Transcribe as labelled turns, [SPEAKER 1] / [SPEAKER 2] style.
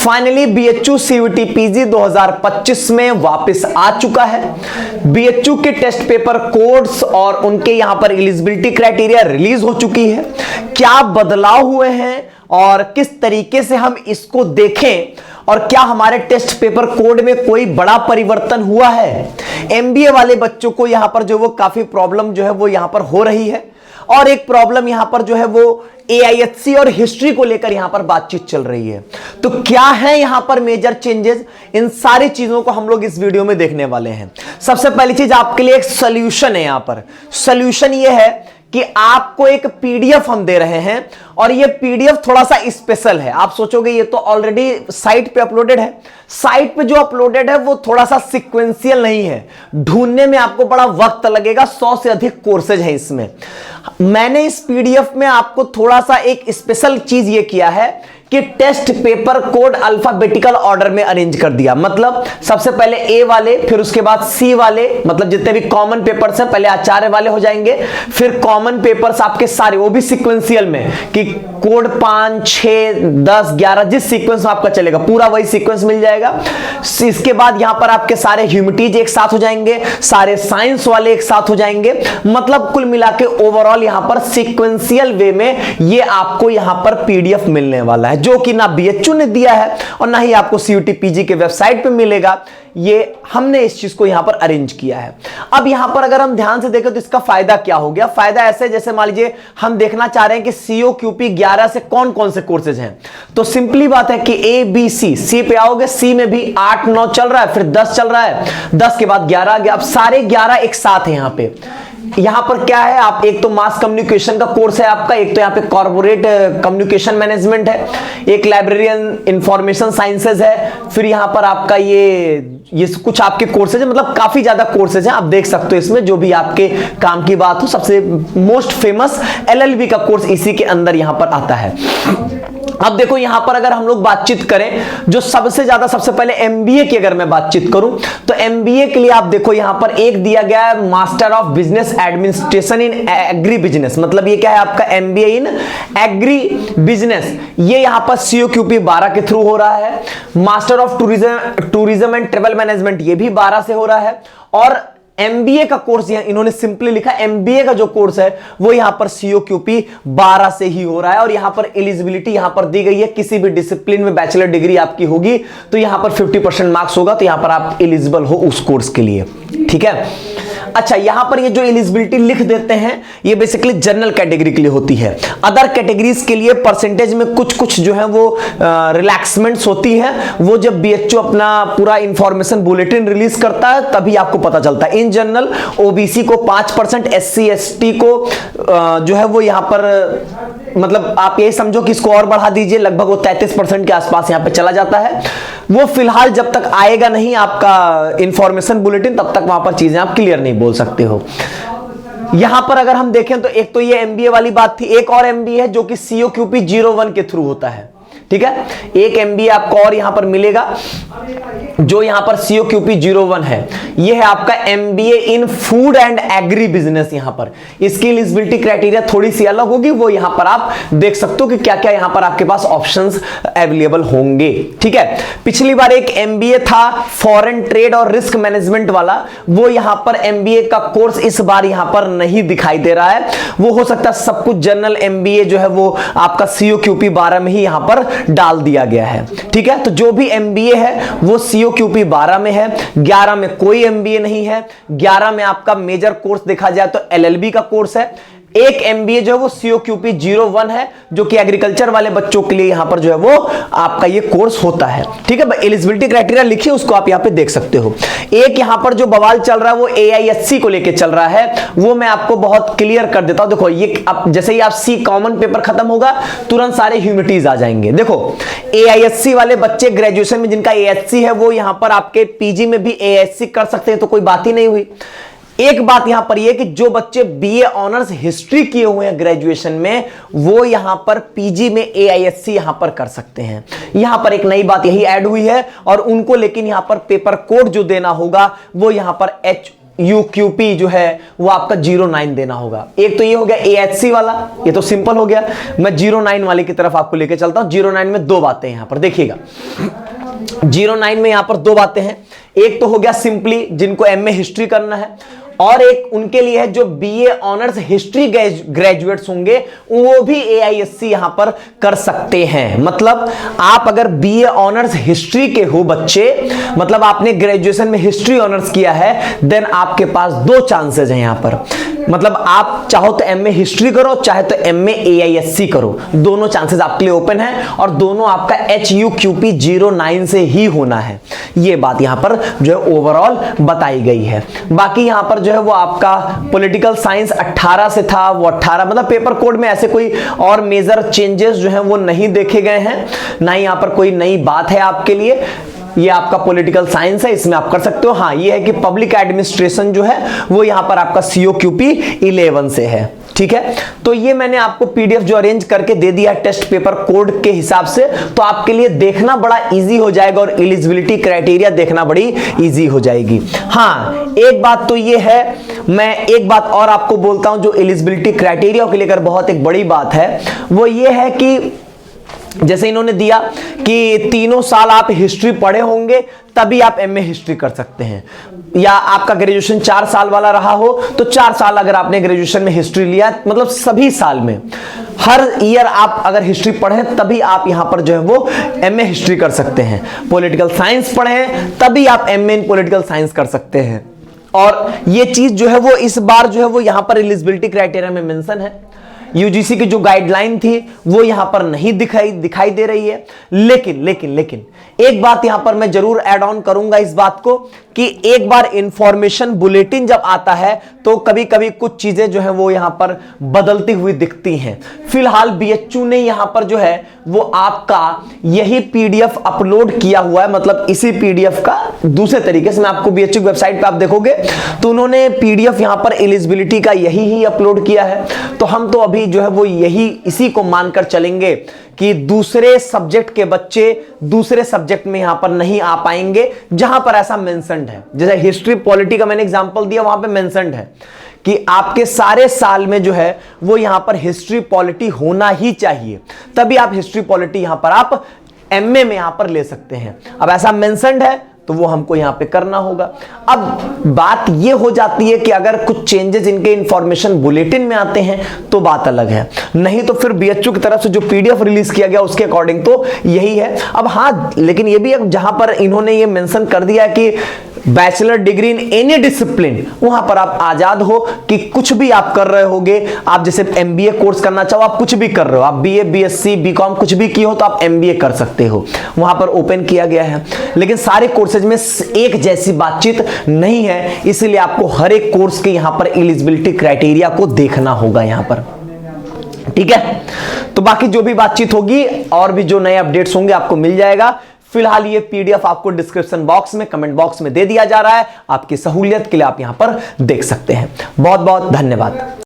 [SPEAKER 1] Finally BHU CUT PG 2025 में वापस आ चुका है। बीएचयू के टेस्ट पेपर कोड्स और उनके यहां पर एलिजिबिलिटी क्राइटेरिया रिलीज हो चुकी है। क्या बदलाव हुए हैं और किस तरीके से हम इसको देखें और क्या हमारे टेस्ट पेपर कोड में कोई बड़ा परिवर्तन हुआ है। एमबीए वाले बच्चों को यहां पर जो वो काफी प्रॉब्लम जो है वो यहां पर हो रही है और एक प्रॉब्लम यहां पर जो है वो एआईएचसी और हिस्ट्री को लेकर यहां पर बातचीत चल रही है। तो क्या है यहां पर मेजर चेंजेस, इन सारी चीजों को हम लोग इस वीडियो में देखने वाले हैं। सबसे पहली चीज आपके लिए एक सॉल्यूशन है। यहां पर सॉल्यूशन यह है कि आपको एक पीडीएफ हम दे रहे हैं और ये पीडीएफ थोड़ा सा स्पेशल है। आप सोचोगे ये तो ऑलरेडी साइट पे अपलोडेड है। साइट पे जो अपलोडेड है वो थोड़ा सा सीक्वेंशियल नहीं है, ढूंढने में आपको बड़ा वक्त लगेगा। 100 से अधिक कोर्सेज हैं इसमें। मैंने इस पीडीएफ में आपको थोड़ा सा एक स्पेशल चीज ये किया है कि test paper code alphabetical order में अरेंज कर दिया। मतलब सबसे पहले ए वाले, फिर उसके बाद सी वाले, मतलब जितने भी कॉमन पेपर्स हैं पहले आचार्य वाले हो जाएंगे, फिर कॉमन पेपर्स आपके सारे, वो भी सीक्वेंशियल में कि कोड 5, 6, 10, 11 जिस सीक्वेंस में आपका चलेगा पूरा वही सीक्वेंस मिल जाएगा। इसके बाद यहां पर आपके सारे ह्यूमैनिटीज एक साथ हो जाएंगे, सारे साइंस वाले एक साथ हो जाएंगे। मतलब कुल मिला के ओवरऑल यहां पर सीक्वेंशियल वे में ये आपको यहां पर पीडीएफ मिलने वाला है, जो कि ना बीएचयू ने दिया है और ना ही आपको सीयूटी पीजी के वेबसाइट पे मिलेगा। ये हमने इस चीज को यहां पर अरेंज किया है। अब यहां पर अगर हम ध्यान से देखें तो इसका फायदा क्या हो गया। फायदा ऐसे, जैसे मान लीजिए हम देखना चाह रहे हैं कि सीओक्यूपी 11 से कौन कौन से कोर्सेज हैं, तो सिंपली बात है कि ए बी सी पे आओगे, सी में भी 8, 9 चल रहा है, फिर 10 चल रहा है, 10 के बाद 11 आ गया। अब सारे 11 एक साथ है। यहां पर क्या है, आप एक तो मास कम्युनिकेशन का कोर्स है आपका, एक तो यहां पे कॉर्पोरेट कम्युनिकेशन मैनेजमेंट है, एक लाइब्रेरियन इंफॉर्मेशन साइंसेज है, फिर यहां पर आपका ये कुछ आपके कोर्सेज है। मतलब काफी ज्यादा कोर्सेज हैं, आप देख सकते हो इसमें जो भी आपके काम की बात हो। सबसे मोस्ट फेमस एलएलबी का कोर्स इसी के अंदर यहां पर आता है। अब देखो यहां पर अगर हम लोग बातचीत करें, जो सबसे ज्यादा, सबसे पहले एमबीए की अगर मैं बातचीत करूं तो एमबीए के लिए आप देखो यहां पर एक दिया गया है master of business administration in agri business. मतलब ये क्या है आपका एमबीए इन एग्री बिजनेस। ये यहां पर सीओक्यूपी 12 के थ्रू हो रहा है। Master of tourism and travel management ये भी 12 से हो रहा है। और एमबीए का कोर्स इन्होंने सिंपली लिखा, एमबीए का जो कोर्स है वो यहां पर सीओक्यूपी 12 से ही हो रहा है। और यहां पर एलिजिबिलिटी यहां पर दी गई है, किसी भी डिसिप्लिन में बैचलर डिग्री आपकी होगी तो यहां पर 50% मार्क्स होगा, तो यहां पर आप एलिजिबल हो उस कोर्स के लिए। ठीक है। अच्छा, यहां पर ये जो एलिजिबिलिटी लिख देते हैं ये बेसिकली जनरल कैटेगरी के लिए होती है। अदर कैटेगरीज के लिए परसेंटेज में कुछ जो है वो रिलैक्समेंट्स होती है। वो जब बीएचयू अपना पूरा इंफॉर्मेशन बुलेटिन रिलीज करता है तभी आपको पता चलता है। इन जनरल ओबीसी को 5%, एससी एसटी को जो है वो यहां पर, मतलब आप ये समझो कि इसको और बढ़ा दीजिए, लगभग वो 33% के आसपास यहां पे चला जाता है। वो फिलहाल जब तक आएगा नहीं आपका इंफॉर्मेशन बुलेटिन तब तक वहां पर चीजें आप क्लियर नहीं बोल सकते हो। यहां पर अगर हम देखें तो एक तो ये एमबीए वाली बात थी, एक और एमबीए है जो कि सीओक्यूपी 01 के थ्रू होता है। ठीक है, एक एमबीए आपको और यहां पर मिलेगा जो यहां पर सीओक्यूपी 01 है। यह है आपका MBA in food and agri business. यहां पर इसकी एलिजिबिलिटी क्राइटेरिया थोड़ी सी अलग होगी, वो यहां पर आप देख सकते हो कि क्या क्या यहां पर आपके पास ऑप्शंस अवेलेबल होंगे। ठीक है, पिछली बार एक एमबीए था फॉरेन ट्रेड और रिस्क मैनेजमेंट वाला, वो यहां पर एमबीए का कोर्स इस बार यहां पर नहीं दिखाई दे रहा है। वो हो सकता है सब कुछ जनरल एमबीए जो है वो आपका सीओक्यूपी 12 में ही यहां पर डाल दिया गया है। ठीक है, तो जो भी एमबीए है वो सीओक्यूपी 12 में है। 11 में कोई एमबीए नहीं है। 11 में आपका मेजर कोर्स देखा जाए तो एलएलबी का कोर्स है। एक एमबीए जो है वो सीओक्यूपी 01 है जो कि एग्रीकल्चर वाले बच्चों के लिए यहां पर जो है वो आपका ये कोर्स होता है। ठीक है, एलिजिबिलिटी क्राइटेरिया लिखिए, उसको आप यहां पे देख सकते हो। एक यहां पर जो बवाल चल रहा है वो एआईएससी को लेके चल रहा है, वो मैं आपको बहुत क्लियर कर देता हूं। देखो ये आप जैसे ही आप सी कॉमन पेपर खत्म होगा तुरंत सारे ह्यूमैनिटीज आ जाएंगे। देखो एआईएससी वाले बच्चे ग्रेजुएशन में जिनका एएचसी है वो यहां पर आपके पीजी में भी एएचसी कर सकते हैं, तो कोई बात ही नहीं हुई। एक बात यहां पर यह कि जो बच्चे बीए ऑनर्स हिस्ट्री किए हुए हैं ग्रेजुएशन में वो यहां पर पीजी में एआईएससी यहां पर कर सकते हैं। यहां पर एक नई बात यही ऐड हुई है और उनको लेकिन यहां पर पेपर कोड जो देना होगा वो यहां पर HUQP जो है वो आपका 09 देना होगा। एक तो ये हो गया AHC वाला, ये तो सिंपल हो गया। मैं 09 वाले की तरफ आपको लेके चलता हूं। 09 में दो बातें यहां पर देखिएगा। 09 में यहां पर दो बातें हैं। एक तो हो गया सिंपली जिनको MA हिस्ट्री करना है, और एक उनके लिए है जो BA ऑनर्स हिस्ट्री ग्रेजुएट्स होंगे, वो भी AISC यहां पर कर सकते हैं। मतलब आप अगर BA ऑनर्स हिस्ट्री के हो बच्चे, मतलब आपने ग्रेजुएशन में हिस्ट्री ऑनर्स किया है, देन आपके पास दो चांसेस हैं यहां पर। मतलब आप चाहो तो MA हिस्ट्री करो, चाहे तो MA AISC करो, दोनों चांसेस आपके लिए ओपन है, और दोनों आपका HUQP 09 से ही होना है। ये बात यहां पर जो है ओवरऑल बताई गई है। बाकी यहां पर जो है वो आपका पॉलिटिकल साइंस 18 से था, वो 18 मतलब पेपर कोड में ऐसे कोई और मेजर चेंजेस जो हैं वो नहीं देखे गए हैं, ना ही यहां पर कोई नई बात है आपके लिए। ये आपका पॉलिटिकल साइंस है, इसमें आप कर सकते हो। हाँ, ये है कि पब्लिक एडमिनिस्ट्रेशन जो है वो यहां पर आपका COQP 11 से है। ठीक है, तो ये मैंने आपको PDF जो अरेंज करके दे दिया टेस्ट पेपर कोड के हिसाब से, तो आपके लिए देखना बड़ा इजी हो जाएगा और एलिजिबिलिटी क्राइटेरिया देखना बड़ी इजी हो जाएगी। हाँ, एक बात तो ये है, मैं एक बात और आपको बोलता हूं जो एलिजिबिलिटी क्राइटेरिया को लेकर बहुत एक बड़ी बात है, वो ये है कि जैसे इन्होंने दिया कि 3 साल आप हिस्ट्री पढ़े होंगे तभी आप MA हिस्ट्री कर सकते हैं, या आपका ग्रेजुएशन 4 साल वाला रहा हो तो 4 साल अगर आपने ग्रेजुएशन में हिस्ट्री लिया, मतलब सभी साल में हर ईयर आप अगर हिस्ट्री पढ़े तभी आप यहां पर जो है वो MA हिस्ट्री कर सकते हैं। पॉलिटिकल साइंस पढ़े तभी आप MA इन पॉलिटिकल साइंस कर सकते हैं। और ये चीज जो है वो इस बार जो है वो यहां पर एलिजिबिलिटी क्राइटेरिया में मेंशन है। UGC की जो गाइडलाइन थी वो यहां पर नहीं दिखाई दे रही है। लेकिन एक बात यहां पर मैं जरूर ऐड ऑन करूंगा इस बात को कि एक बार इंफॉर्मेशन बुलेटिन जब आता है तो कभी कभी कुछ चीजें जो है वो यहां पर बदलती हुई दिखती हैं। फिलहाल BHU ने यहां पर जो है वो आपका यही PDF अपलोड किया हुआ है, मतलब इसी PDF का दूसरे तरीके से। मैं आपको BHU की वेबसाइट पे आप देखोगे तो उन्होंने PDF यहां पर एलिजिबिलिटी का यही अपलोड किया है। तो हम तो अभी जो है वो यही इसी को मानकर चलेंगे कि दूसरे सब्जेक्ट के बच्चे दूसरे सब्जेक्ट में यहां पर नहीं आ पाएंगे जहां पर ऐसा मेंशन्ड है। जैसे हिस्ट्री पॉलिटी का मैंने एग्जांपल दिया, वहां पे मेंशन्ड है कि आपके सारे साल में जो है वो यहां पर हिस्ट्री पॉलिटी होना ही चाहिए, तभी आप हिस्ट्री पॉलिटी यहां पर आप MA में यहां पर ले सकते हैं। अब ऐसा मेंशन्ड है तो वो हमको यहां पे करना होगा। अब बात ये हो जाती है कि अगर कुछ चेंजेस इनके इंफॉर्मेशन बुलेटिन में आते हैं तो बात अलग है, नहीं तो फिर BHU की तरफ से जो PDF रिलीज किया गया उसके अकॉर्डिंग तो यही है। अब हाँ, लेकिन ये भी जहां पर इन्होंने ये मेंशन कर दिया कि bachelor degree in any discipline, वहां पर आप आजाद हो कि कुछ भी आप कर रहे होगे। आप जैसे MBA कोर्स करना चाहो, आप कुछ भी कर रहे हो, आप BA BSc BCom कुछ भी किए हो तो आप MBA कर सकते हो, वहां पर ओपन किया गया है। लेकिन सारे कोर्सेज में एक जैसी बातचीत नहीं है, इसलिए आपको हर एक कोर्स के यहां पर एलिजिबिलिटी क्राइटेरिया को देखना होगा यहां पर। ठीक है, तो बाकी जो भी बातचीत होगी और भी जो नए अपडेट्स होंगे आपको मिल जाएगा। फिलहाल ये PDF आपको डिस्क्रिप्शन बॉक्स में, कमेंट बॉक्स में दे दिया जा रहा है, आपकी सहूलियत के लिए आप यहां पर देख सकते हैं। बहुत बहुत धन्यवाद।